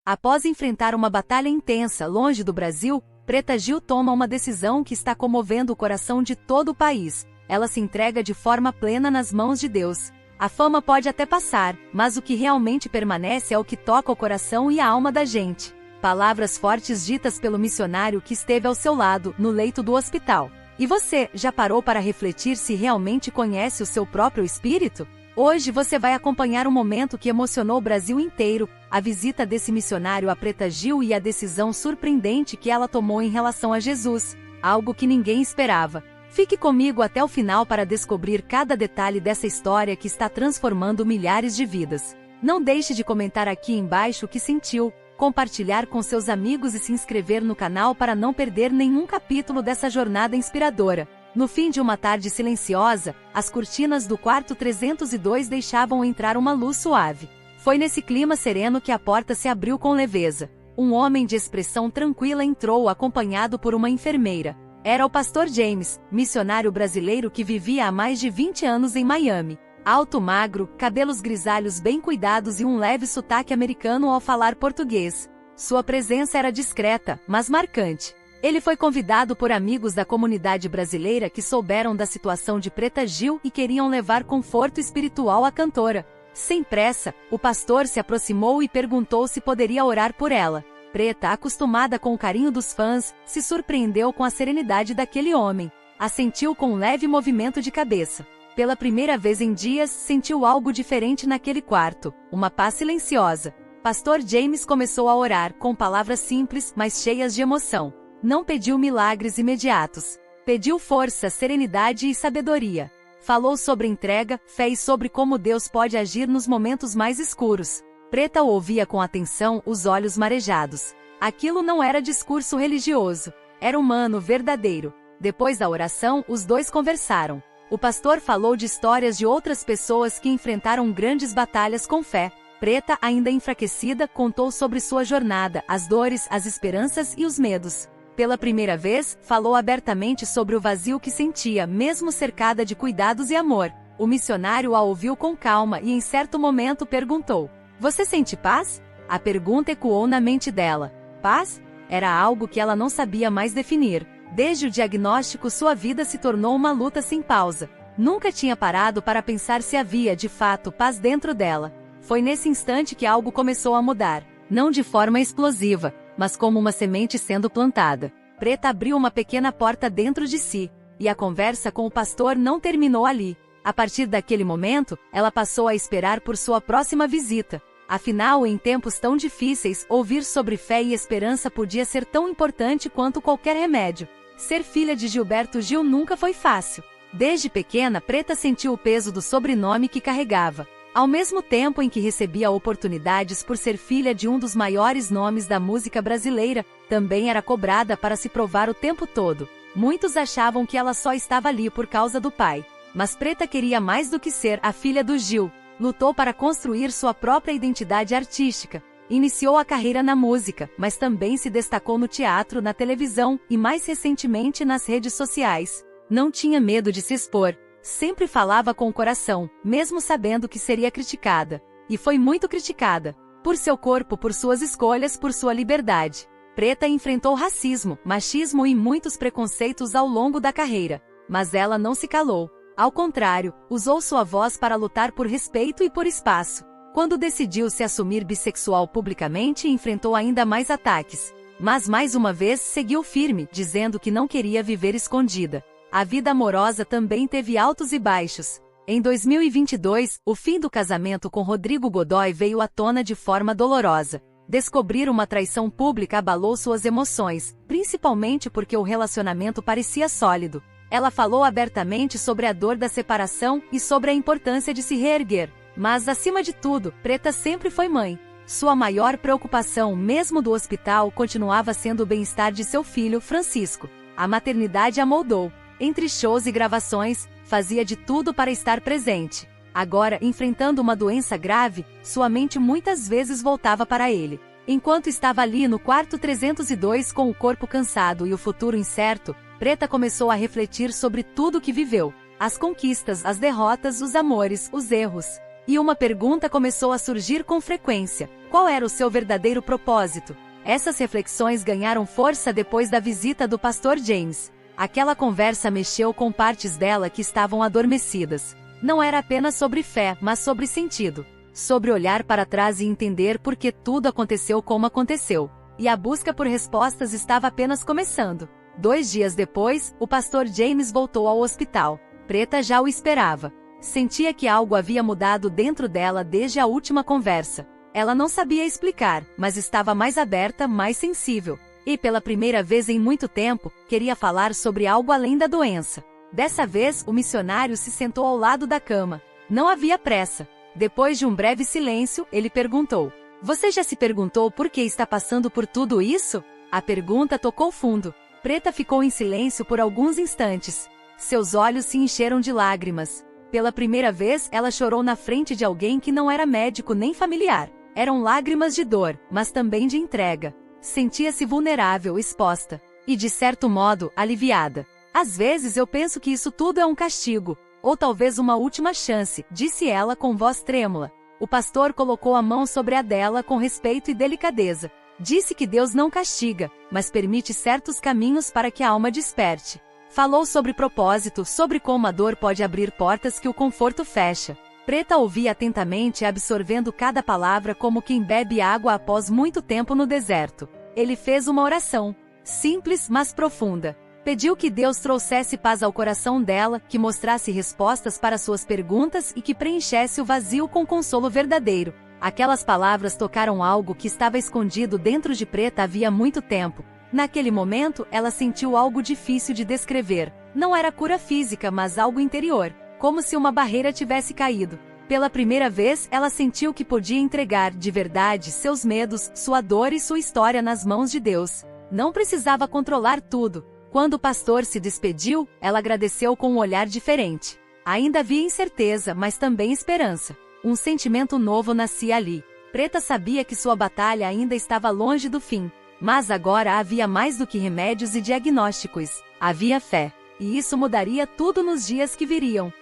Após enfrentar uma batalha intensa longe do Brasil, Preta Gil toma uma decisão que está comovendo o coração de todo o país. Ela se entrega de forma plena nas mãos de Deus. A fama pode até passar, mas o que realmente permanece é o que toca o coração e a alma da gente. Palavras fortes ditas pelo missionário que esteve ao seu lado, no leito do hospital. E você, já parou para refletir se realmente conhece o seu próprio espírito? Hoje você vai acompanhar um momento que emocionou o Brasil inteiro, a visita desse missionário a Preta Gil e a decisão surpreendente que ela tomou em relação a Jesus, algo que ninguém esperava. Fique comigo até o final para descobrir cada detalhe dessa história que está transformando milhares de vidas. Não deixe de comentar aqui embaixo o que sentiu, compartilhar com seus amigos e se inscrever no canal para não perder nenhum capítulo dessa jornada inspiradora. No fim de uma tarde silenciosa, as cortinas do quarto 302 deixavam entrar uma luz suave. Foi nesse clima sereno que a porta se abriu com leveza. Um homem de expressão tranquila entrou acompanhado por uma enfermeira. Era o pastor James, missionário brasileiro que vivia há mais de 20 anos em Miami. Alto, magro, cabelos grisalhos bem cuidados e um leve sotaque americano ao falar português. Sua presença era discreta, mas marcante. Ele foi convidado por amigos da comunidade brasileira que souberam da situação de Preta Gil e queriam levar conforto espiritual à cantora. Sem pressa, o pastor se aproximou e perguntou se poderia orar por ela. Preta, acostumada com o carinho dos fãs, se surpreendeu com a serenidade daquele homem. Assentiu com um leve movimento de cabeça. Pela primeira vez em dias, sentiu algo diferente naquele quarto, uma paz silenciosa. Pastor James começou a orar, com palavras simples, mas cheias de emoção. Não pediu milagres imediatos. Pediu força, serenidade e sabedoria. Falou sobre entrega, fé e sobre como Deus pode agir nos momentos mais escuros. Preta o ouvia com atenção, os olhos marejados. Aquilo não era discurso religioso. Era humano, verdadeiro. Depois da oração, os dois conversaram. O pastor falou de histórias de outras pessoas que enfrentaram grandes batalhas com fé. Preta, ainda enfraquecida, contou sobre sua jornada, as dores, as esperanças e os medos. Pela primeira vez, falou abertamente sobre o vazio que sentia, mesmo cercada de cuidados e amor. O missionário a ouviu com calma e em certo momento perguntou: "Você sente paz?" A pergunta ecoou na mente dela. Paz? Era algo que ela não sabia mais definir. Desde o diagnóstico, sua vida se tornou uma luta sem pausa. Nunca tinha parado para pensar se havia, de fato, paz dentro dela. Foi nesse instante que algo começou a mudar. Não de forma explosiva, mas como uma semente sendo plantada. Preta abriu uma pequena porta dentro de si, e a conversa com o pastor não terminou ali. A partir daquele momento, ela passou a esperar por sua próxima visita. Afinal, em tempos tão difíceis, ouvir sobre fé e esperança podia ser tão importante quanto qualquer remédio. Ser filha de Gilberto Gil nunca foi fácil. Desde pequena, Preta sentiu o peso do sobrenome que carregava. Ao mesmo tempo em que recebia oportunidades por ser filha de um dos maiores nomes da música brasileira, também era cobrada para se provar o tempo todo. Muitos achavam que ela só estava ali por causa do pai. Mas Preta queria mais do que ser a filha do Gil. Lutou para construir sua própria identidade artística. Iniciou a carreira na música, mas também se destacou no teatro, na televisão e mais recentemente nas redes sociais. Não tinha medo de se expor. Sempre falava com o coração, mesmo sabendo que seria criticada. E foi muito criticada. Por seu corpo, por suas escolhas, por sua liberdade. Preta enfrentou racismo, machismo e muitos preconceitos ao longo da carreira. Mas ela não se calou. Ao contrário, usou sua voz para lutar por respeito e por espaço. Quando decidiu se assumir bissexual publicamente, enfrentou ainda mais ataques. Mas mais uma vez seguiu firme, dizendo que não queria viver escondida. A vida amorosa também teve altos e baixos. Em 2022, o fim do casamento com Rodrigo Godoy veio à tona de forma dolorosa. Descobrir uma traição pública abalou suas emoções, principalmente porque o relacionamento parecia sólido. Ela falou abertamente sobre a dor da separação e sobre a importância de se reerguer. Mas, acima de tudo, Preta sempre foi mãe. Sua maior preocupação, mesmo do hospital, continuava sendo o bem-estar de seu filho, Francisco. A maternidade a moldou. Entre shows e gravações, fazia de tudo para estar presente. Agora, enfrentando uma doença grave, sua mente muitas vezes voltava para ele. Enquanto estava ali no quarto 302 com o corpo cansado e o futuro incerto, Preta começou a refletir sobre tudo que viveu. As conquistas, as derrotas, os amores, os erros. E uma pergunta começou a surgir com frequência: Qual era o seu verdadeiro propósito? Essas reflexões ganharam força depois da visita do pastor James. Aquela conversa mexeu com partes dela que estavam adormecidas. Não era apenas sobre fé, mas sobre sentido. Sobre olhar para trás e entender por que tudo aconteceu como aconteceu. E a busca por respostas estava apenas começando. 2 dias depois, o pastor James voltou ao hospital. Preta já o esperava. Sentia que algo havia mudado dentro dela desde a última conversa. Ela não sabia explicar, mas estava mais aberta, mais sensível. E pela primeira vez em muito tempo, queria falar sobre algo além da doença. Dessa vez, o missionário se sentou ao lado da cama. Não havia pressa. Depois de um breve silêncio, ele perguntou: "Você já se perguntou por que está passando por tudo isso?" A pergunta tocou fundo. Preta ficou em silêncio por alguns instantes. Seus olhos se encheram de lágrimas. Pela primeira vez, ela chorou na frente de alguém que não era médico nem familiar. Eram lágrimas de dor, mas também de entrega. Sentia-se vulnerável, exposta. E de certo modo, aliviada. "Às vezes eu penso que isso tudo é um castigo. Ou talvez uma última chance", disse ela com voz trêmula. O pastor colocou a mão sobre a dela com respeito e delicadeza. Disse que Deus não castiga, mas permite certos caminhos para que a alma desperte. Falou sobre propósito, sobre como a dor pode abrir portas que o conforto fecha. Preta ouvia atentamente, absorvendo cada palavra como quem bebe água após muito tempo no deserto. Ele fez uma oração, simples mas profunda. Pediu que Deus trouxesse paz ao coração dela, que mostrasse respostas para suas perguntas e que preenchesse o vazio com consolo verdadeiro. Aquelas palavras tocaram algo que estava escondido dentro de Preta havia muito tempo. Naquele momento, ela sentiu algo difícil de descrever. Não era cura física, mas algo interior, como se uma barreira tivesse caído. Pela primeira vez, ela sentiu que podia entregar, de verdade, seus medos, sua dor e sua história nas mãos de Deus. Não precisava controlar tudo. Quando o pastor se despediu, ela agradeceu com um olhar diferente. Ainda havia incerteza, mas também esperança. Um sentimento novo nascia ali. Preta sabia que sua batalha ainda estava longe do fim. Mas agora havia mais do que remédios e diagnósticos. Havia fé. E isso mudaria tudo nos dias que viriam.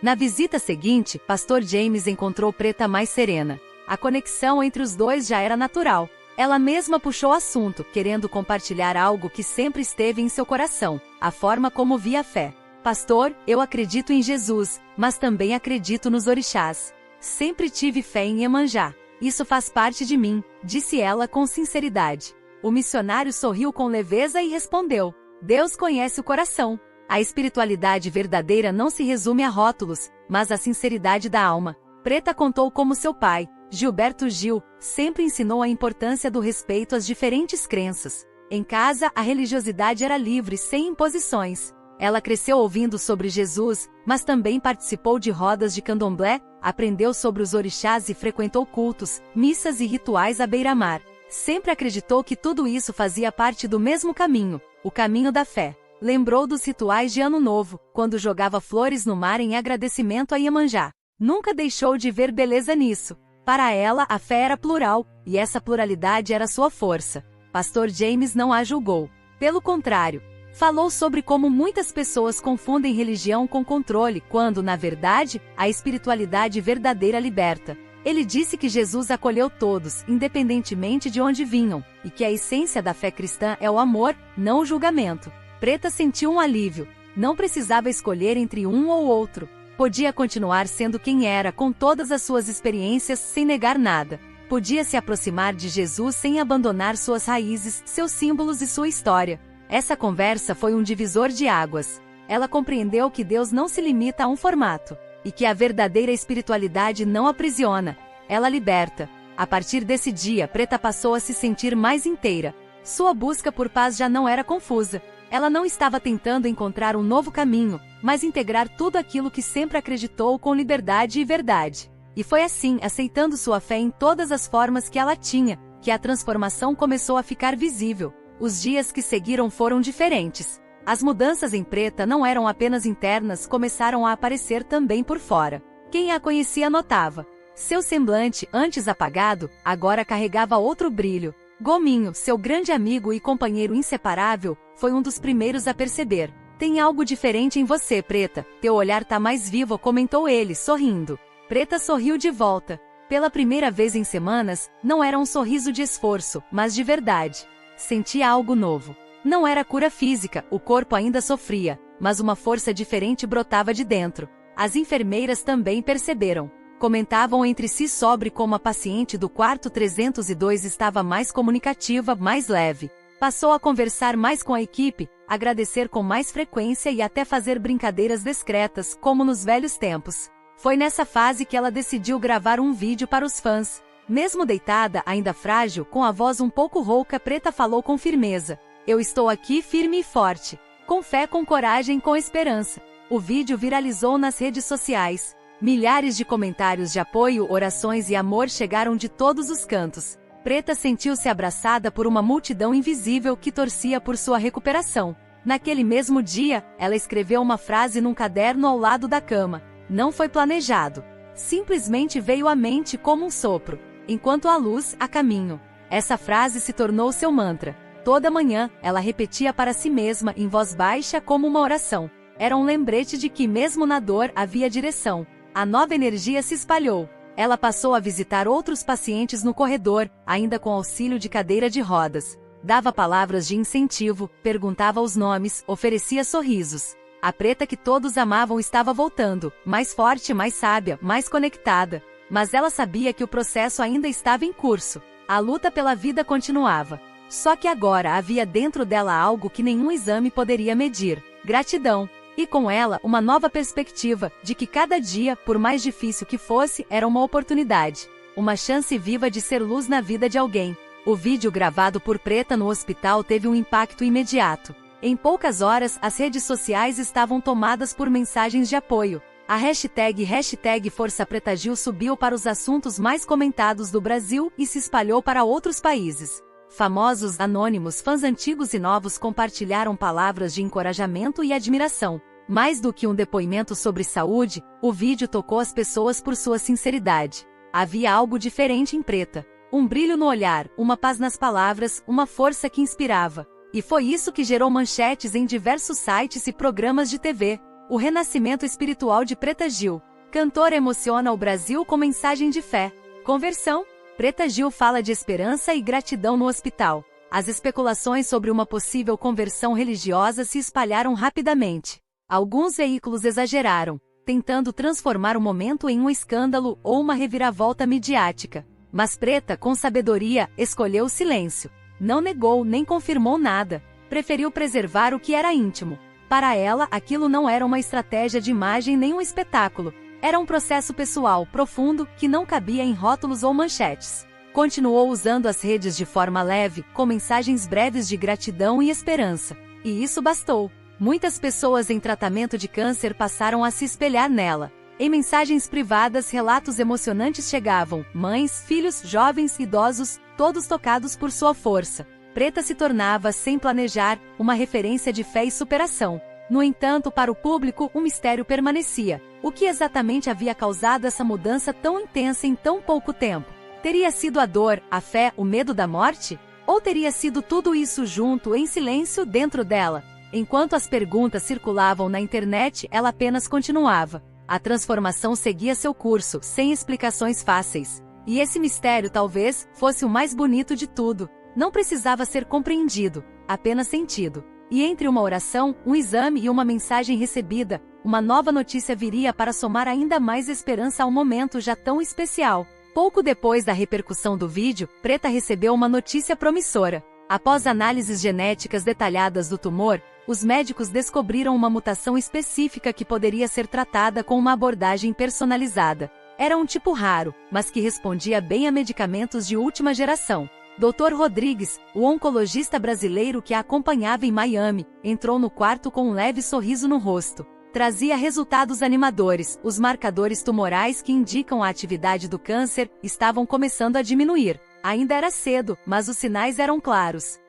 Na visita seguinte, pastor James encontrou Preta mais serena. A conexão entre os dois já era natural. Ela mesma puxou o assunto, querendo compartilhar algo que sempre esteve em seu coração, a forma como via a fé. "Pastor, eu acredito em Jesus, mas também acredito nos orixás. Sempre tive fé em Iemanjá. Isso faz parte de mim", disse ela com sinceridade. O missionário sorriu com leveza e respondeu: "Deus conhece o coração. A espiritualidade verdadeira não se resume a rótulos, mas à sinceridade da alma." Preta contou como seu pai, Gilberto Gil, sempre ensinou a importância do respeito às diferentes crenças. Em casa, a religiosidade era livre, sem imposições. Ela cresceu ouvindo sobre Jesus, mas também participou de rodas de candomblé, aprendeu sobre os orixás e frequentou cultos, missas e rituais à beira-mar. Sempre acreditou que tudo isso fazia parte do mesmo caminho, o caminho da fé. Lembrou dos rituais de Ano Novo, quando jogava flores no mar em agradecimento a Iemanjá. Nunca deixou de ver beleza nisso. Para ela, a fé era plural, e essa pluralidade era sua força. Pastor James não a julgou. Pelo contrário, falou sobre como muitas pessoas confundem religião com controle, quando, na verdade, a espiritualidade verdadeira liberta. Ele disse que Jesus acolheu todos, independentemente de onde vinham, e que a essência da fé cristã é o amor, não o julgamento. Preta sentiu um alívio. Não precisava escolher entre um ou outro. Podia continuar sendo quem era com todas as suas experiências, sem negar nada. Podia se aproximar de Jesus sem abandonar suas raízes, seus símbolos e sua história. Essa conversa foi um divisor de águas. Ela compreendeu que Deus não se limita a um formato, e que a verdadeira espiritualidade não aprisiona, ela liberta. A partir desse dia, Preta passou a se sentir mais inteira. Sua busca por paz já não era confusa. Ela não estava tentando encontrar um novo caminho, mas integrar tudo aquilo que sempre acreditou com liberdade e verdade. E foi assim, aceitando sua fé em todas as formas que ela tinha, que a transformação começou a ficar visível. Os dias que seguiram foram diferentes. As mudanças em Preta não eram apenas internas, começaram a aparecer também por fora. Quem a conhecia notava. Seu semblante, antes apagado, agora carregava outro brilho. Gominho, seu grande amigo e companheiro inseparável, foi um dos primeiros a perceber. "Tem algo diferente em você, Preta. Teu olhar tá mais vivo", comentou ele, sorrindo. Preta sorriu de volta. Pela primeira vez em semanas, não era um sorriso de esforço, mas de verdade. Sentia algo novo. Não era cura física, o corpo ainda sofria, mas uma força diferente brotava de dentro. As enfermeiras também perceberam. Comentavam entre si sobre como a paciente do quarto 302 estava mais comunicativa, mais leve. Passou a conversar mais com a equipe, agradecer com mais frequência e até fazer brincadeiras discretas, como nos velhos tempos. Foi nessa fase que ela decidiu gravar um vídeo para os fãs. Mesmo deitada, ainda frágil, com a voz um pouco rouca, Preta falou com firmeza. Eu estou aqui firme e forte. Com fé, com coragem, com esperança. O vídeo viralizou nas redes sociais. Milhares de comentários de apoio, orações e amor chegaram de todos os cantos. Preta sentiu-se abraçada por uma multidão invisível que torcia por sua recuperação. Naquele mesmo dia, ela escreveu uma frase num caderno ao lado da cama. Não foi planejado. Simplesmente veio à mente como um sopro. Enquanto há luz, há caminho. Essa frase se tornou seu mantra. Toda manhã, ela repetia para si mesma em voz baixa como uma oração. Era um lembrete de que mesmo na dor havia direção. A nova energia se espalhou. Ela passou a visitar outros pacientes no corredor, ainda com auxílio de cadeira de rodas. Dava palavras de incentivo, perguntava os nomes, oferecia sorrisos. A Preta que todos amavam estava voltando, mais forte, mais sábia, mais conectada. Mas ela sabia que o processo ainda estava em curso. A luta pela vida continuava. Só que agora havia dentro dela algo que nenhum exame poderia medir: gratidão. E com ela, uma nova perspectiva, de que cada dia, por mais difícil que fosse, era uma oportunidade. Uma chance viva de ser luz na vida de alguém. O vídeo gravado por Preta no hospital teve um impacto imediato. Em poucas horas, as redes sociais estavam tomadas por mensagens de apoio. A hashtag Força Preta Gil subiu para os assuntos mais comentados do Brasil e se espalhou para outros países. Famosos, anônimos, fãs antigos e novos compartilharam palavras de encorajamento e admiração. Mais do que um depoimento sobre saúde, o vídeo tocou as pessoas por sua sinceridade. Havia algo diferente em Preta. Um brilho no olhar, uma paz nas palavras, uma força que inspirava. E foi isso que gerou manchetes em diversos sites e programas de TV. O renascimento espiritual de Preta Gil. Cantora emociona o Brasil com mensagem de fé. Conversão. Preta Gil fala de esperança e gratidão no hospital. As especulações sobre uma possível conversão religiosa se espalharam rapidamente. Alguns veículos exageraram, tentando transformar o momento em um escândalo ou uma reviravolta midiática. Mas Preta, com sabedoria, escolheu o silêncio. Não negou nem confirmou nada. Preferiu preservar o que era íntimo. Para ela, aquilo não era uma estratégia de imagem nem um espetáculo. Era um processo pessoal, profundo, que não cabia em rótulos ou manchetes. Continuou usando as redes de forma leve, com mensagens breves de gratidão e esperança. E isso bastou. Muitas pessoas em tratamento de câncer passaram a se espelhar nela. Em mensagens privadas, relatos emocionantes chegavam: mães, filhos, jovens, idosos, todos tocados por sua força. Preta se tornava, sem planejar, uma referência de fé e superação. No entanto, para o público, um mistério permanecia. O que exatamente havia causado essa mudança tão intensa em tão pouco tempo? Teria sido a dor, a fé, o medo da morte? Ou teria sido tudo isso junto, em silêncio, dentro dela? Enquanto as perguntas circulavam na internet, ela apenas continuava. A transformação seguia seu curso, sem explicações fáceis. E esse mistério, talvez, fosse o mais bonito de tudo. Não precisava ser compreendido, apenas sentido. E entre uma oração, um exame e uma mensagem recebida, uma nova notícia viria para somar ainda mais esperança ao momento já tão especial. Pouco depois da repercussão do vídeo, Preta recebeu uma notícia promissora. Após análises genéticas detalhadas do tumor, os médicos descobriram uma mutação específica que poderia ser tratada com uma abordagem personalizada. Era um tipo raro, mas que respondia bem a medicamentos de última geração. Dr. Rodrigues, o oncologista brasileiro que a acompanhava em Miami, entrou no quarto com um leve sorriso no rosto. Trazia resultados animadores. Os marcadores tumorais que indicam a atividade do câncer estavam começando a diminuir. Ainda era cedo, mas os sinais eram claros.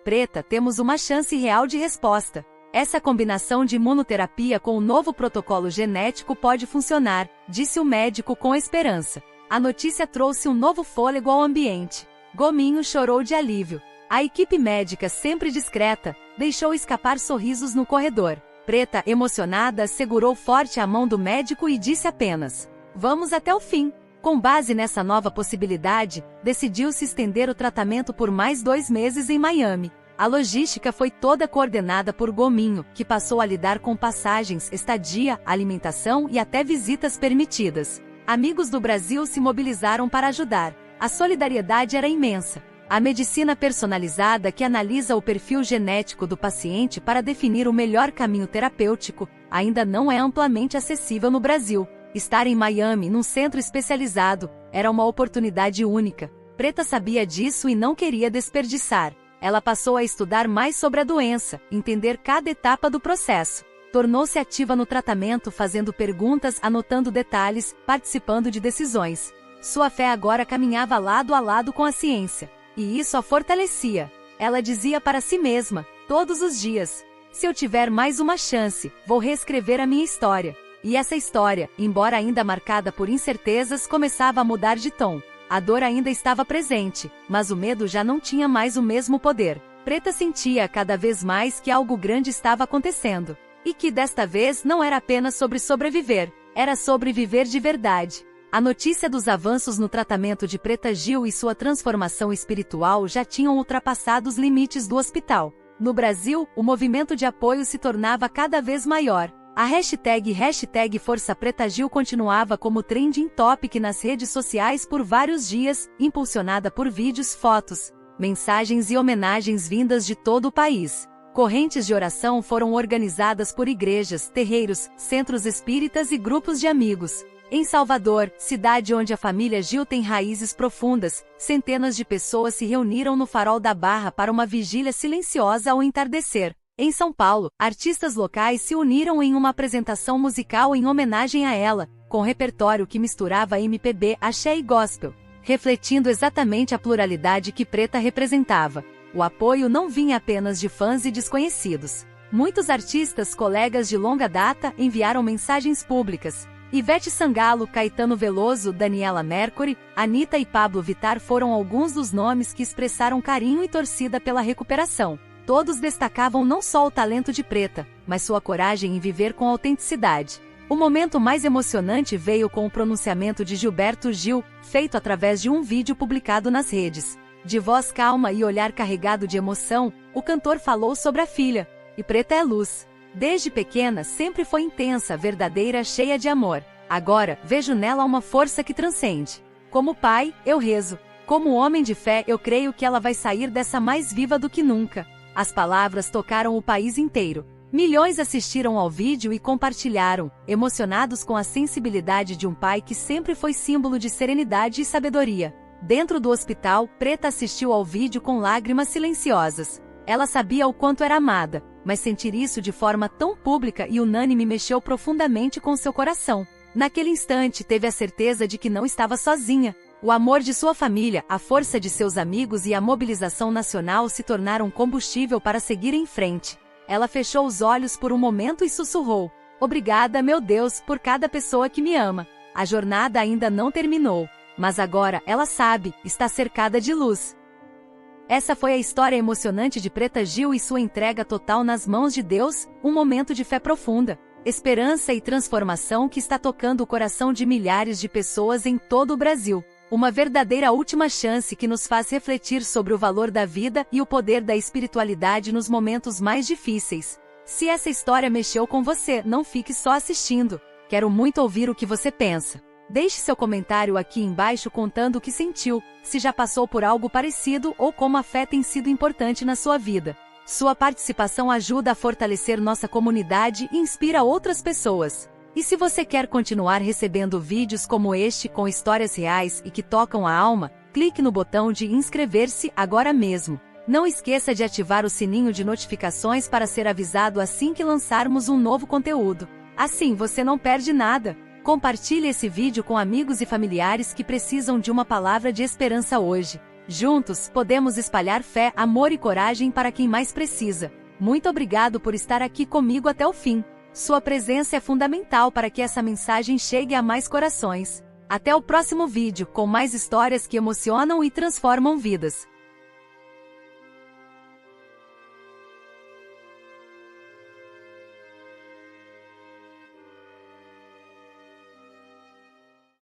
Preta, temos uma chance real de resposta. Essa combinação de imunoterapia com o novo protocolo genético pode funcionar, disse o médico com esperança. A notícia trouxe um novo fôlego ao ambiente. Gominho chorou de alívio. A equipe médica, sempre discreta, deixou escapar sorrisos no corredor. Preta, emocionada, segurou forte a mão do médico e disse apenas: "Vamos até o fim." Com base nessa nova possibilidade, decidiu-se estender o tratamento por mais 2 meses em Miami. A logística foi toda coordenada por Gominho, que passou a lidar com passagens, estadia, alimentação e até visitas permitidas. Amigos do Brasil se mobilizaram para ajudar. A solidariedade era imensa. A medicina personalizada, que analisa o perfil genético do paciente para definir o melhor caminho terapêutico, ainda não é amplamente acessível no Brasil. Estar em Miami, num centro especializado, era uma oportunidade única. Preta sabia disso e não queria desperdiçar. Ela passou a estudar mais sobre a doença, entender cada etapa do processo. Tornou-se ativa no tratamento, fazendo perguntas, anotando detalhes, participando de decisões. Sua fé agora caminhava lado a lado com a ciência. E isso a fortalecia. Ela dizia para si mesma, todos os dias: se eu tiver mais uma chance, vou reescrever a minha história. E essa história, embora ainda marcada por incertezas, começava a mudar de tom. A dor ainda estava presente, mas o medo já não tinha mais o mesmo poder. Preta sentia cada vez mais que algo grande estava acontecendo. E que desta vez não era apenas sobre sobreviver, era sobre viver de verdade. A notícia dos avanços no tratamento de Preta Gil e sua transformação espiritual já tinham ultrapassado os limites do hospital. No Brasil, o movimento de apoio se tornava cada vez maior. A hashtag Força Preta Gil continuava como trending topic nas redes sociais por vários dias, impulsionada por vídeos, fotos, mensagens e homenagens vindas de todo o país. Correntes de oração foram organizadas por igrejas, terreiros, centros espíritas e grupos de amigos. Em Salvador, cidade onde a família Gil tem raízes profundas, centenas de pessoas se reuniram no Farol da Barra para uma vigília silenciosa ao entardecer. Em São Paulo, artistas locais se uniram em uma apresentação musical em homenagem a ela, com repertório que misturava MPB, axé e gospel, refletindo exatamente a pluralidade que Preta representava. O apoio não vinha apenas de fãs e desconhecidos. Muitos artistas, colegas de longa data, enviaram mensagens públicas. Ivete Sangalo, Caetano Veloso, Daniela Mercury, Anitta e Pablo Vittar foram alguns dos nomes que expressaram carinho e torcida pela recuperação. Todos destacavam não só o talento de Preta, mas sua coragem em viver com autenticidade. O momento mais emocionante veio com o pronunciamento de Gilberto Gil, feito através de um vídeo publicado nas redes. De voz calma e olhar carregado de emoção, o cantor falou sobre a filha. E Preta é luz. Desde pequena sempre foi intensa, verdadeira, cheia de amor. Agora, vejo nela uma força que transcende. Como pai, eu rezo. Como homem de fé, eu creio que ela vai sair dessa mais viva do que nunca. As palavras tocaram o país inteiro. Milhões assistiram ao vídeo e compartilharam, emocionados com a sensibilidade de um pai que sempre foi símbolo de serenidade e sabedoria. Dentro do hospital, Preta assistiu ao vídeo com lágrimas silenciosas. Ela sabia o quanto era amada, mas sentir isso de forma tão pública e unânime mexeu profundamente com seu coração. Naquele instante, teve a certeza de que não estava sozinha. O amor de sua família, a força de seus amigos e a mobilização nacional se tornaram combustível para seguir em frente. Ela fechou os olhos por um momento e sussurrou: "Obrigada, meu Deus, por cada pessoa que me ama." A jornada ainda não terminou, mas agora, ela sabe, está cercada de luz. Essa foi a história emocionante de Preta Gil e sua entrega total nas mãos de Deus, um momento de fé profunda, esperança e transformação que está tocando o coração de milhares de pessoas em todo o Brasil. Uma verdadeira última chance que nos faz refletir sobre o valor da vida e o poder da espiritualidade nos momentos mais difíceis. Se essa história mexeu com você, não fique só assistindo. Quero muito ouvir o que você pensa. Deixe seu comentário aqui embaixo contando o que sentiu, se já passou por algo parecido ou como a fé tem sido importante na sua vida. Sua participação ajuda a fortalecer nossa comunidade e inspira outras pessoas. E se você quer continuar recebendo vídeos como este com histórias reais e que tocam a alma, clique no botão de inscrever-se agora mesmo. Não esqueça de ativar o sininho de notificações para ser avisado assim que lançarmos um novo conteúdo. Assim você não perde nada. Compartilhe esse vídeo com amigos e familiares que precisam de uma palavra de esperança hoje. Juntos, podemos espalhar fé, amor e coragem para quem mais precisa. Muito obrigado por estar aqui comigo até o fim. Sua presença é fundamental para que essa mensagem chegue a mais corações. Até o próximo vídeo, com mais histórias que emocionam e transformam vidas.